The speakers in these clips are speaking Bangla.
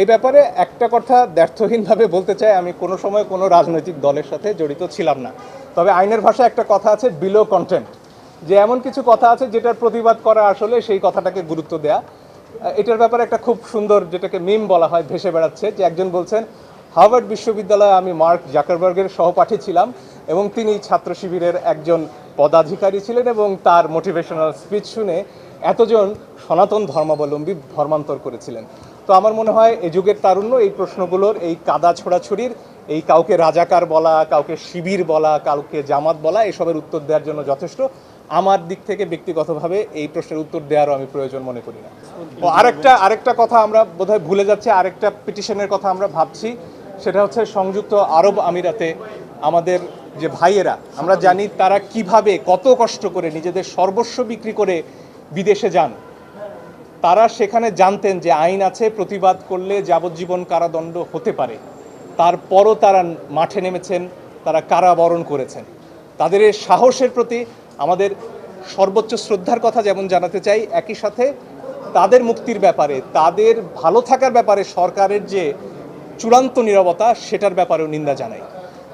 এই ব্যাপারে একটা কথা দ্ব্যর্থহীনভাবে বলতে চাই, আমি কোনো সময় কোনো রাজনৈতিক দলের সাথে জড়িত ছিলাম না। তবে আইনের ভাষায় একটা কথা আছে, বিলো কন্টেন্ট, যে এমন কিছু কথা আছে যেটার প্রতিবাদ করা আসলে সেই কথাটাকে গুরুত্ব দেয়া। এটার ব্যাপারে একটা খুব সুন্দর, যেটাকে মিম বলা হয়, ভেসে বেড়াচ্ছে, যে একজন বলছেন, হার্ভার্ড বিশ্ববিদ্যালয়ে আমি মার্ক জাকারবার্গের সহপাঠী ছিলাম এবং তিনি ছাত্র শিবিরের একজন পদাধিকারী ছিলেন এবং তার মোটিভেশনাল স্পিচ শুনে এতজন সনাতন ধর্মাবলম্বী ধর্মান্তর করেছিলেন। তো আমার মনে হয় এই যুগের তারুণ্য এই প্রশ্নগুলোর, এই কাদা ছোড়াছুরির, এই কাউকে রাজাকার বলা, কাউকে শিবির বলা, কাউকে জামাত বলা, এসবের উত্তর দেওয়ার জন্য যথেষ্ট। আমার দিক থেকে ব্যক্তিগতভাবে এই প্রশ্নের উত্তর দেওয়ারও আমি প্রয়োজন মনে করি না। ও আরেকটা কথা আমরা বোধহয় ভুলে যাচ্ছি, আরেকটা পিটিশনের কথা আমরা ভাবছি, সেটা হচ্ছে সংযুক্ত আরব আমিরাতে আমাদের যে ভাইয়েরা, আমরা জানি তারা কিভাবে কত কষ্ট করে নিজেদের সর্বস্ব বিক্রি করে বিদেশে যান। তারা সেখানে জানতেন যে আইন আছে, প্রতিবাদ করলে যাবজ্জীবন কারাদণ্ড হতে পারে, তারপরও তারা মাঠে নেমেছেন, তারা কারাবরণ করেছেন। তাদের এই সাহসের প্রতি আমাদের সর্বোচ্চ শ্রদ্ধার কথা যেমন জানাতে চাই, একই সাথে তাদের মুক্তির ব্যাপারে, তাদের ভালো থাকার ব্যাপারে সরকারের যে চূড়ান্ত নীরবতা, সেটার ব্যাপারেও নিন্দা জানাই।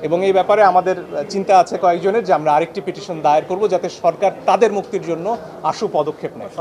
এবং এই ব্যাপারে আমাদের চিন্তা আছে কয়েকজনের, যে আমরা আরেকটি পিটিশন দায়ের করব যাতে সরকার তাদের মুক্তির জন্য আশু পদক্ষেপ নেয়।